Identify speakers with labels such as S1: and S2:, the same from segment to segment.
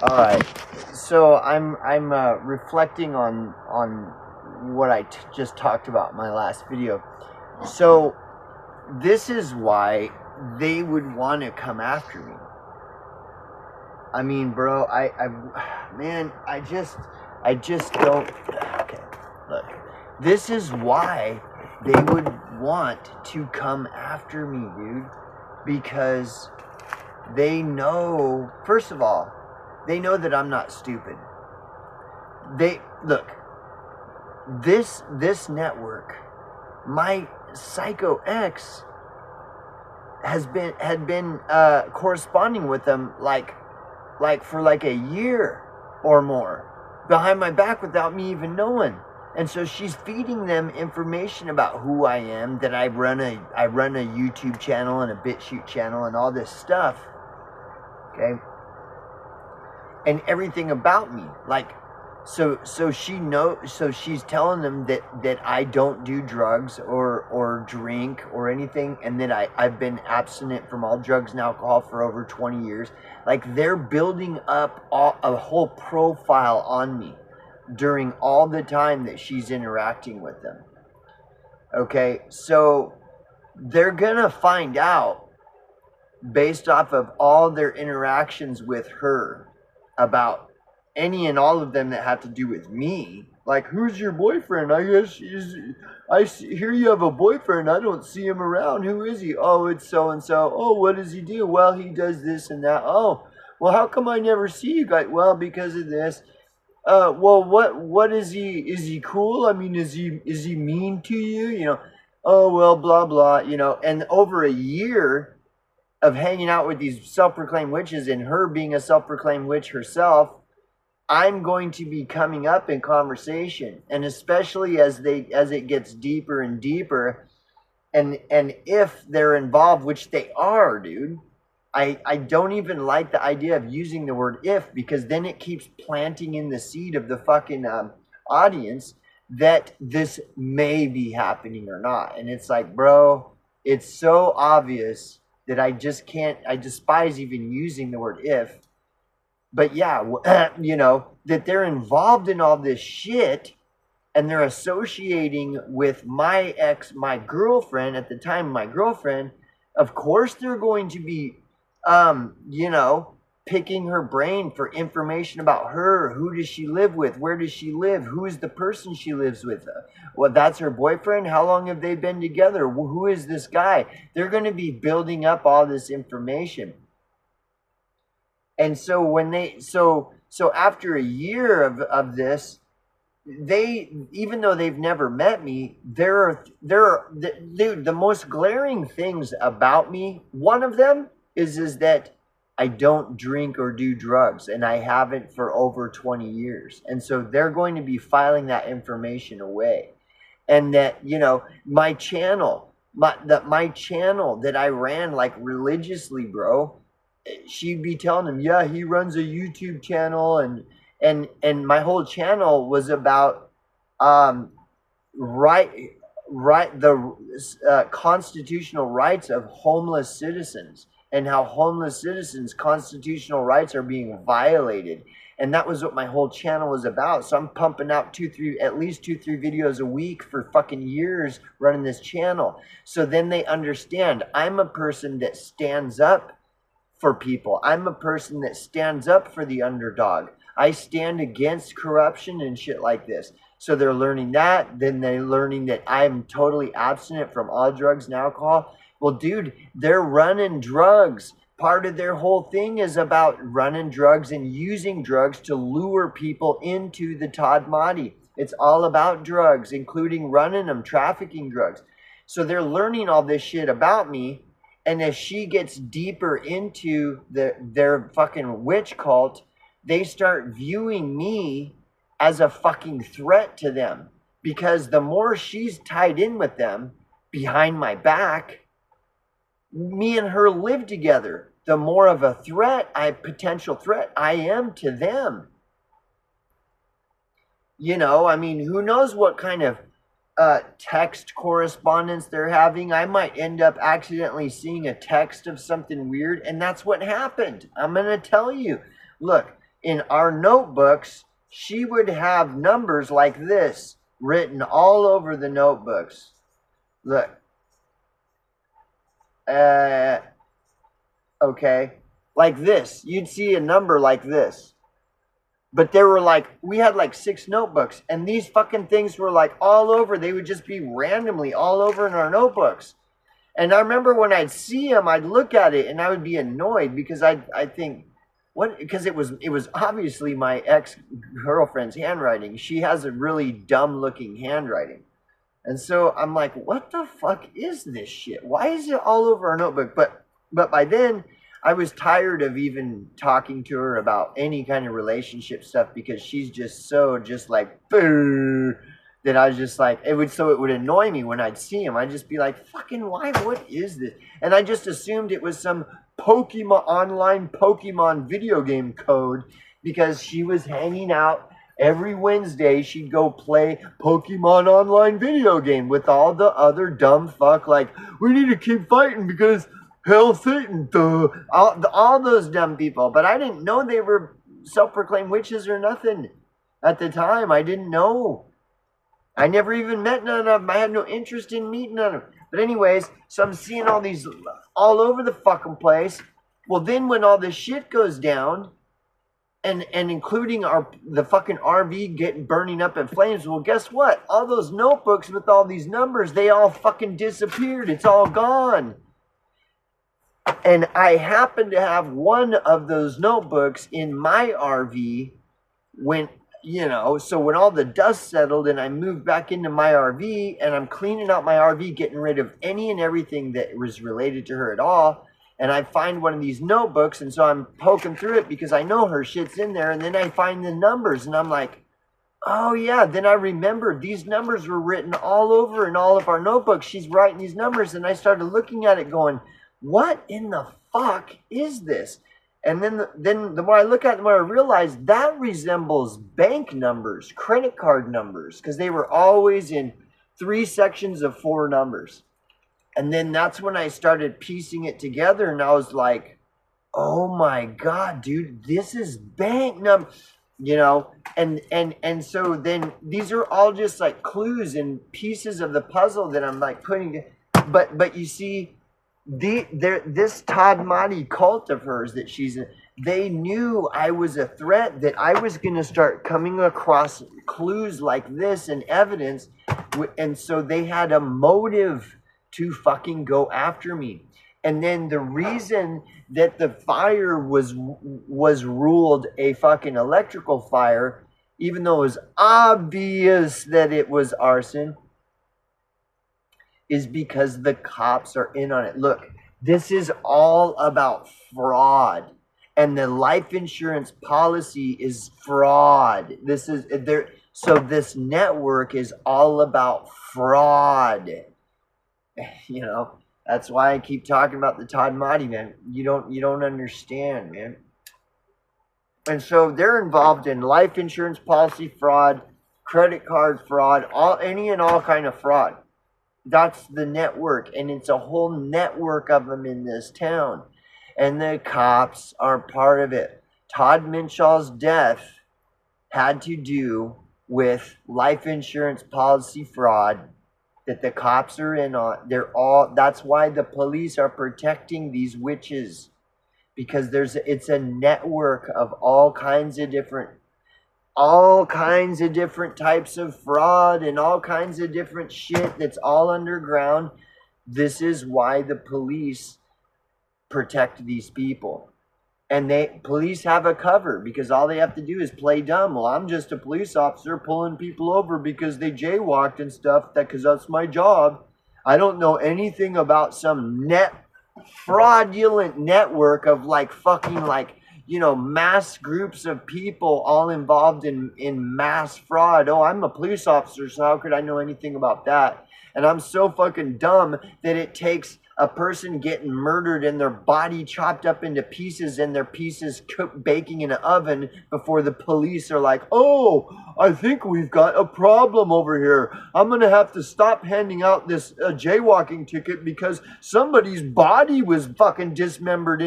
S1: All right. So I'm reflecting on what I just talked about in my last video. So this is why they would want to come after me. I mean, bro, man, I just don't. Okay, look, this is why they would want to come after me, dude, because they know. First of all, they know that I'm not stupid. They look. This network, my Psycho X had been corresponding with them like for like a year or more behind my back without me even knowing. And so she's feeding them information about who I am, that I run a YouTube channel and a BitChute channel and all this stuff. Okay? And everything about me. Like, so she's telling them that I don't do drugs or drink or anything, and that I've been abstinent from all drugs and alcohol for over 20 years. Like, they're building up a whole profile on me during all the time that she's interacting with them. Okay, so they're gonna find out based off of all their interactions with her about any and all of them that have to do with me. Like, who's your boyfriend? I guess hear you have a boyfriend. I don't see him around. Who is he? Oh, it's so and so. Oh, what does he do? Well, he does this and that. Oh, well, how come I never see you guys? Well, because of this. Well, what is he? Is he cool? I mean, is he mean to you? You know. Oh, well, blah blah. You know. And over a year of hanging out with these self-proclaimed witches, and her being a self-proclaimed witch herself, I'm going to be coming up in conversation, and especially as it gets deeper and deeper, and if they're involved, which they are, dude. I don't even like the idea of using the word if, because then it keeps planting in the seed of the fucking audience that this may be happening or not. And it's like, bro, it's so obvious that I just can't. I despise even using the word if. But yeah, you know, that they're involved in all this shit, and they're associating with my girlfriend at the time, my girlfriend. Of course they're going to be, you know, picking her brain for information about her. Who does she live with? Where does she live? Who is the person she lives with? Well, that's her boyfriend. How long have they been together? Who is this guy? They're going to be building up all this information. And so when they so after a year of this, they, even though they've never met me, dude, the most glaring things about me, one of them is that I don't drink or do drugs, and I haven't for over 20 years. And so they're going to be filing that information away. And that, you know, my channel that I ran like religiously, bro, she'd be telling him, yeah, he runs a YouTube channel, and my whole channel was about the constitutional rights of homeless citizens, and how homeless citizens' constitutional rights are being violated. And that was what my whole channel was about. So I'm pumping out at least two, three videos a week for fucking years running this channel. So then they understand I'm a person that stands up for people. I'm a person that stands up for the underdog. I stand against corruption and shit like this. So they're learning that. Then they're learning that I'm totally abstinent from all drugs and alcohol. Well, dude, they're running drugs. Part of their whole thing is about running drugs and using drugs to lure people into the Todd Mahdi. It's all about drugs, including running them, trafficking drugs. So they're learning all this shit about me. And as she gets deeper into their fucking witch cult, they start viewing me as a fucking threat to them. Because the more she's tied in with them behind my back, me and her live together, the more of a potential threat I am to them. You know, I mean, who knows what kind of text correspondence they're having. I might end up accidentally seeing a text of something weird, and that's what happened. I'm going to tell you. Look, in our notebooks, she would have numbers like this written all over the notebooks. Look. Okay. Like this. You'd see a number like this. But there were like, we had like 6 notebooks, and these fucking things were like all over. They would just be randomly all over in our notebooks. And I remember when I'd see them, I'd look at it and I would be annoyed because I think, what? Because it was obviously my ex-girlfriend's handwriting. She has a really dumb looking handwriting. And so I'm like, what the fuck is this shit? Why is it all over our notebook? But by then, I was tired of even talking to her about any kind of relationship stuff because she's just so just like, boo, that I was just like, it would annoy me when I'd see him. I'd just be like, fucking why? What is this? And I just assumed it was some online Pokemon video game code because she was hanging out. Every Wednesday, she'd go play Pokemon online video game with all the other dumb fuck. Like, we need to keep fighting because hell, Satan, duh. All those dumb people. But I didn't know they were self-proclaimed witches or nothing at the time. I didn't know. I never even met none of them. I had no interest in meeting none of them. But anyways, so I'm seeing all these all over the fucking place. Well, then when all this shit goes down, and including the fucking RV burning up in flames, well, guess what? All those notebooks with all these numbers, they all fucking disappeared. It's all gone. And I happen to have one of those notebooks in my RV when, so when all the dust settled and I moved back into my RV and I'm cleaning out my RV, getting rid of any and everything that was related to her at all. And I find one of these notebooks, and so I'm poking through it because I know her shit's in there. And then I find the numbers, and I'm like, oh, yeah. Then I remembered these numbers were written all over in all of our notebooks. She's writing these numbers, and I started looking at it going, what in the fuck is this? And then the more I look at it, the more I realize that resembles bank numbers, credit card numbers, because they were always in 3 sections of 4 numbers. And then that's when I started piecing it together, and I was like, oh my God, dude, this is bank number, and so then these are all just like clues and pieces of the puzzle that I'm like putting, but you see, this Todd Mahdi cult of hers that she's in, they knew I was a threat, that I was going to start coming across clues like this and evidence, and so they had a motive to fucking go after me. And then the reason that the fire was ruled a fucking electrical fire, even though it was obvious that it was arson, is because the cops are in on it. Look, this is all about fraud. And the life insurance policy is fraud. So this network is all about fraud. That's why I keep talking about the Todd Mahdi, man. You don't understand, man. And so they're involved in life insurance policy fraud, credit card fraud, any and all kind of fraud. That's the network, and it's a whole network of them in this town. And the cops are part of it. Todd Minshall's death had to do with life insurance policy fraud that the cops are in on. That's why the police are protecting these witches, because it's a network of all kinds of different types of fraud and all kinds of different shit that's all underground. This is why the police protect these people. And police have a cover because all they have to do is play dumb. Well, I'm just a police officer pulling people over because they jaywalked and stuff, because that's my job. I don't know anything about some fraudulent network of mass groups of people all involved in mass fraud. Oh, I'm a police officer, so how could I know anything about that? And I'm so fucking dumb that it takes a person getting murdered and their body chopped up into pieces and their pieces baking in an oven before the police are like, oh, I think we've got a problem over here. I'm going to have to stop handing out this jaywalking ticket because somebody's body was fucking dismembered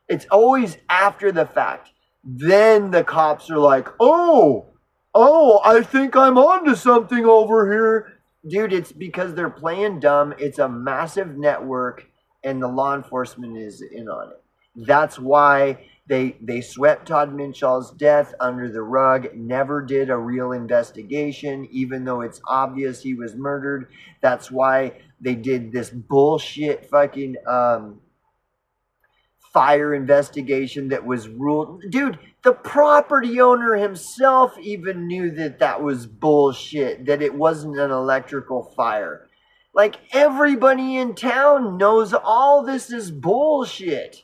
S1: it's always after the fact. Then the cops are like, oh, I think I'm onto something over here. Dude, it's because they're playing dumb. It's a massive network, and the law enforcement is in on it. That's why they swept Todd Minshall's death under the rug, never did a real investigation, even though it's obvious he was murdered. That's why they did this bullshit fucking fire investigation that was ruled. Dude, the property owner himself even knew that that was bullshit, that it wasn't an electrical fire. Like, everybody in town knows all this is bullshit.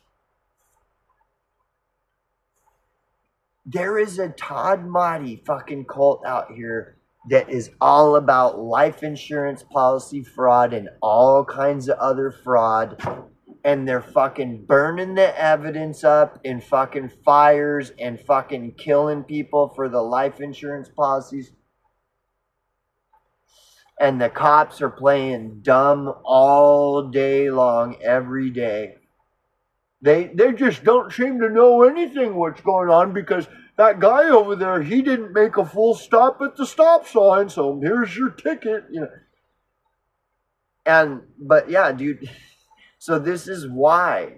S1: There is a Todd Motti fucking cult out here that is all about life insurance policy fraud and all kinds of other fraud. And they're fucking burning the evidence up in fucking fires and fucking killing people for the life insurance policies. And the cops are playing dumb all day long, every day. They just don't seem to know anything what's going on because that guy over there, he didn't make a full stop at the stop sign, so here's your ticket, you know. But yeah, dude. So this is why,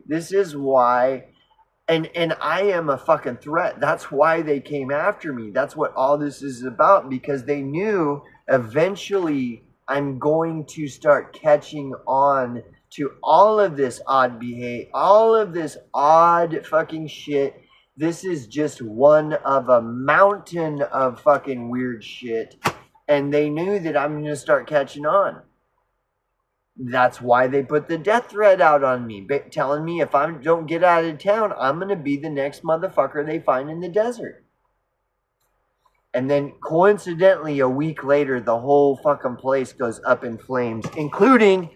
S1: and I am a fucking threat. That's why they came after me. That's what all this is about, because they knew eventually I'm going to start catching on to all of this odd behavior, all of this odd fucking shit. This is just one of a mountain of fucking weird shit. And they knew that I'm going to start catching on. That's why they put the death threat out on me, telling me if I don't get out of town, I'm going to be the next motherfucker they find in the desert. And then coincidentally, a week later, the whole fucking place goes up in flames, including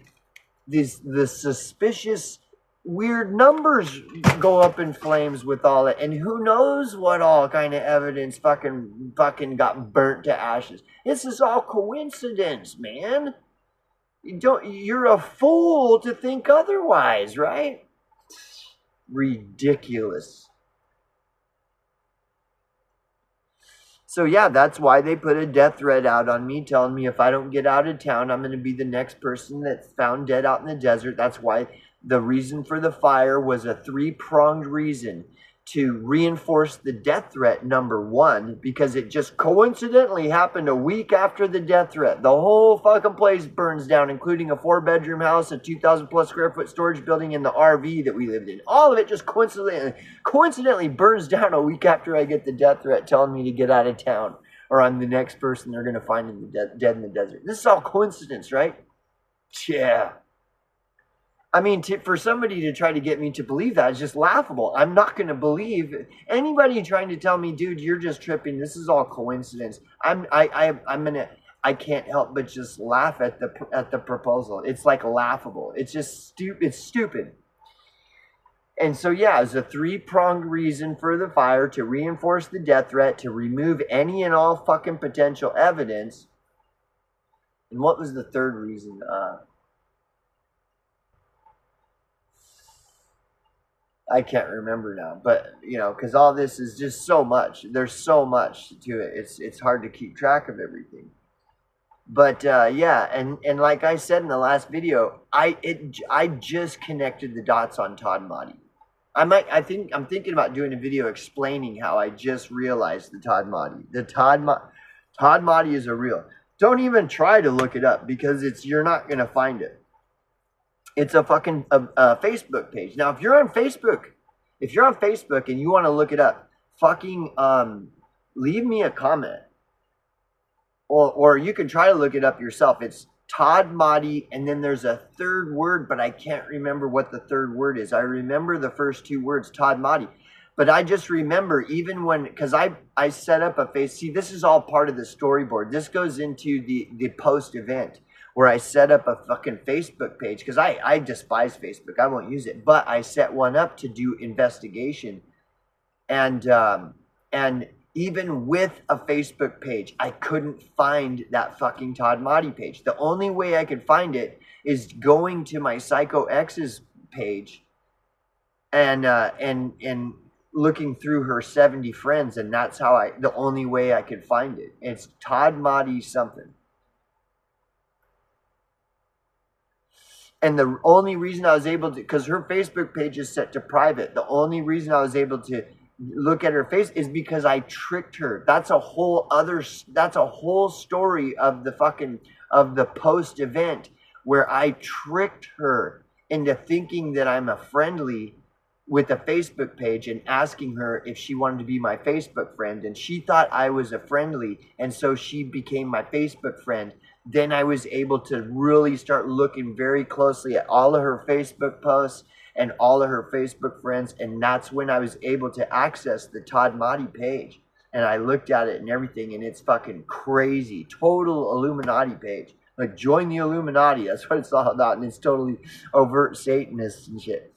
S1: the suspicious weird numbers go up in flames with all it. And who knows what all kind of evidence fucking got burnt to ashes. This is all coincidence, man. You're a fool to think otherwise, right? Ridiculous. So yeah, that's why they put a death threat out on me, telling me if I don't get out of town, I'm going to be the next person that's found dead out in the desert. That's why the reason for the fire was a three-pronged reason. To reinforce the death threat, number one, because it just coincidentally happened a week after the death threat. The whole fucking place burns down, including a 4-bedroom house, a 2,000 plus square foot storage building, and the RV that we lived in. All of it just coincidentally burns down a week after I get the death threat telling me to get out of town, or I'm the next person they're going to find in the dead in the desert. This is all coincidence, right? Yeah. I mean, for somebody to try to get me to believe that is just laughable. I'm not going to believe anybody trying to tell me, dude, you're just tripping. This is all coincidence. I can't help but just laugh at the proposal. It's like laughable. It's just stupid. It's stupid. And so, yeah, it's a three-pronged reason for the fire: to reinforce the death threat, to remove any and all fucking potential evidence. And what was the third reason? I can't remember now, but you know, because all this is just so much. There's so much to it. It's hard to keep track of everything. But yeah, and like I said in the last video, I just connected the dots on Todd Motti. I'm thinking about doing a video explaining how I just realized the Todd Motti. Todd Motti is a real. Don't even try to look it up because you're not gonna find it. It's a fucking Facebook page. Now, if you're on Facebook and you want to look it up, fucking leave me a comment. Or you can try to look it up yourself. It's Todd Motti, and then there's a third word, but I can't remember what the third word is. I remember the first two words, Todd Motti. But I just remember even because I set up a face. See, this is all part of the storyboard. This goes into the post event, where I set up a fucking Facebook page, because I despise Facebook. I won't use it. But I set one up to do investigation. And even with a Facebook page, I couldn't find that fucking Todd Motti page. The only way I could find it is going to my Psycho X's page and looking through her 70 friends, and that's how the only way I could find it. It's Todd Madi something. And the only reason I was able to, because her Facebook page is set to private, the only reason I was able to look at her face is because I tricked her. That's a whole story of the post event where I tricked her into thinking that I'm a friendly with a Facebook page and asking her if she wanted to be my Facebook friend, and she thought I was a friendly, and so she became my Facebook friend. Then I was able to really start looking very closely at all of her Facebook posts and all of her Facebook friends, and that's when I was able to access the Todd Madi page. And I looked at it and everything, and it's fucking crazy. Total Illuminati page. Like, join the Illuminati. That's what it's all about, and it's totally overt Satanists and shit.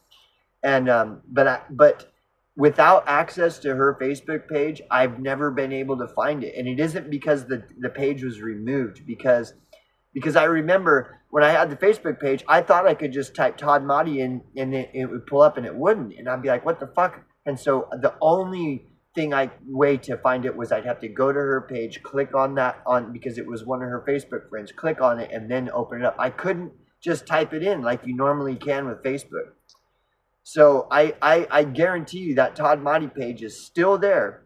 S1: And but without access to her Facebook page, I've never been able to find it. And it isn't because the page was removed, because I remember when I had the Facebook page, I thought I could just type Todd Madi in and it would pull up, and it wouldn't. And I'd be like, what the fuck? And so the only way to find it was I'd have to go to her page, click on that because it was one of her Facebook friends, click on it, and then open it up. I couldn't just type it in like you normally can with Facebook. So I guarantee you that Todd Madi page is still there.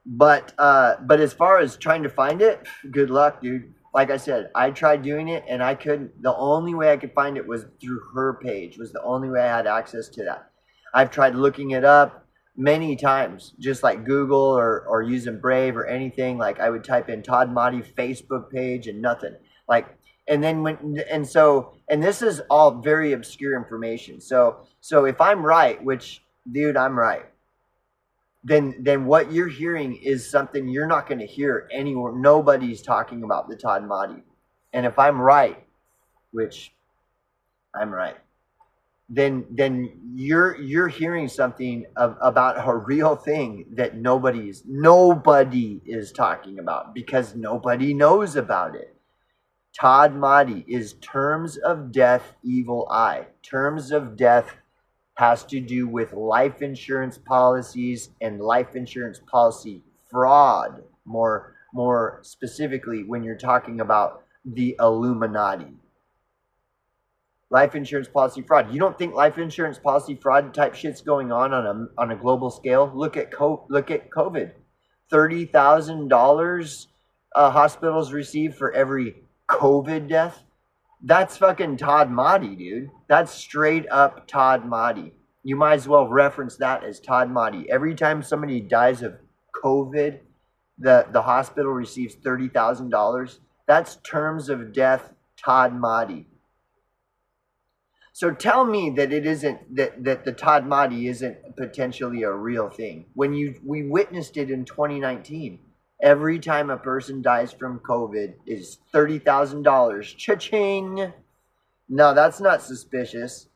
S1: But as far as trying to find it, good luck, dude. Like I said, I tried doing it and I couldn't. The only way I could find it was through her page. Was the only way I had access to that. I've tried looking it up many times, just like Google or using Brave or anything. Like I would type in Todd Madi Facebook page and nothing. Like. And then and this is all very obscure information. So if I'm right, which, dude, I'm right, then what you're hearing is something you're not going to hear anywhere. Nobody's talking about the Todd Madi. And if I'm right, which I'm right, then you're hearing something about a real thing that nobody is talking about because nobody knows about it. Todd Madi is terms of death, evil eye. Terms of death has to do with life insurance policies and life insurance policy fraud, more specifically when you're talking about the Illuminati. Life insurance policy fraud. You don't think life insurance policy fraud type shit's going on a global scale? Look at COVID. $30,000 hospitals receive for every COVID death. That's fucking Todd Madi, dude. That's straight up Todd Madi. You might as well reference that as Todd Madi. Every time somebody dies of COVID, the hospital receives $30,000. That's terms of death, Todd Madi. So tell me that it isn't that the Todd Madi isn't potentially a real thing. When we witnessed it in 2019. Every time a person dies from COVID is $30,000. Cha-ching! No, that's not suspicious.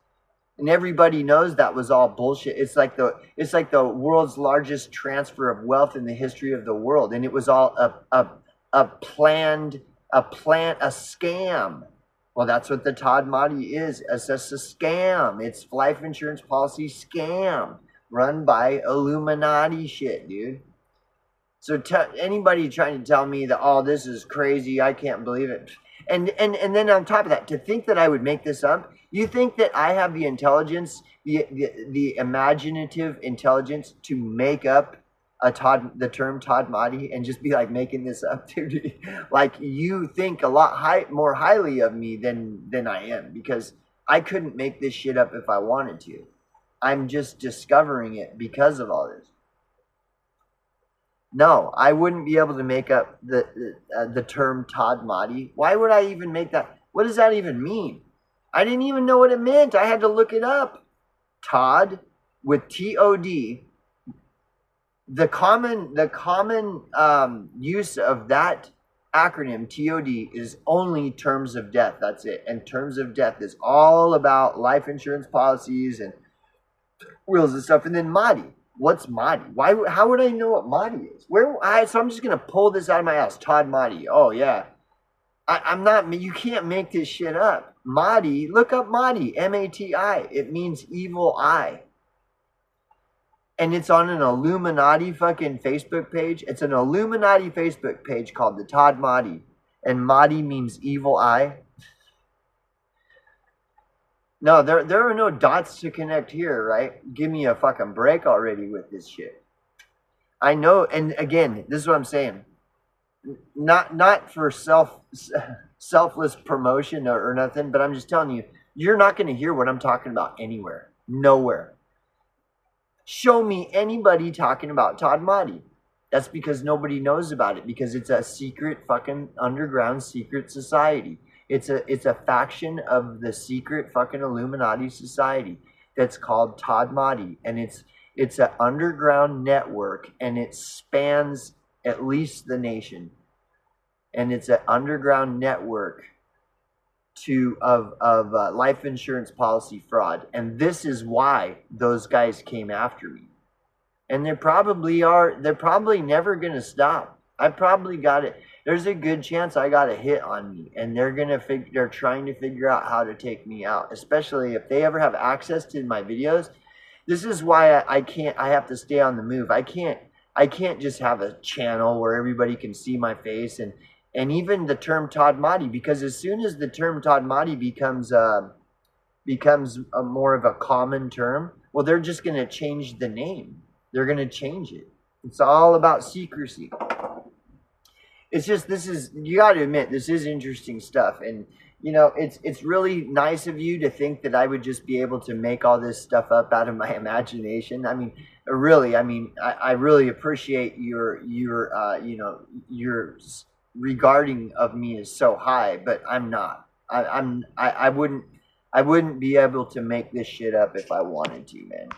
S1: And everybody knows that was all bullshit. It's like the world's largest transfer of wealth in the history of the world, and it was all a scam. Well, that's what the Todd Madi is. It's just a scam. It's life insurance policy scam run by Illuminati shit, dude. So anybody trying to tell me that, oh, this is crazy, I can't believe it. And then on top of that, to think that I would make this up, you think that I have the intelligence, the imaginative intelligence to make up the term Todd Madi and just be like making this up, dude? Like, you think a lot more highly of me than I am, because I couldn't make this shit up if I wanted to. I'm just discovering it because of all this. No, I wouldn't be able to make up the term Todd Madi. Why would I even make that? What does that even mean? I didn't even know what it meant. I had to look it up. Todd with T-O-D. The common use of that acronym T-O-D is only terms of death. That's it. And terms of death is all about life insurance policies and wills and stuff. And then Madi. What's Madi? How would I know what Madi is? So I'm just gonna pull this out of my ass. Todd Madi. Oh yeah. I'm not. You can't make this shit up. Mahdi, look up Mahdi, M-A-T-I. It means evil eye. And it's on an Illuminati fucking Facebook page. It's an Illuminati Facebook page called the Todd Mahdi. And Mahdi means evil eye. No, there are no dots to connect here, right? Give me a fucking break already with this shit. I know, and again, this is what I'm saying. Not for selfless promotion or nothing, but I'm just telling you, you're not going to hear what I'm talking about anywhere. Nowhere. Show me anybody talking about Todd Mahdi. That's because nobody knows about it, because it's a secret fucking underground secret society. It's a faction of the secret fucking Illuminati society that's called Todd Mahdi, and it's an underground network, and it spans at least the nation, and it's an underground network of life insurance policy fraud, and this is why those guys came after me, and they're probably never gonna stop. I probably got it. There's a good chance I got a hit on me, and they're trying to figure out how to take me out, especially if they ever have access to my videos. This is why I have to stay on the move. I can't just have a channel where everybody can see my face, and even the term Todd Mahdi, because as soon as the term Todd Mahdi becomes a more of a common term, well, they're just going to change the name. They're going to change it. It's all about secrecy. It's just, you got to admit, this is interesting stuff. And, you know, it's really nice of you to think that I would just be able to make all this stuff up out of my imagination. I mean, really, I really appreciate your regarding of me is so high, but I'm not. I wouldn't be able to make this shit up if I wanted to, man.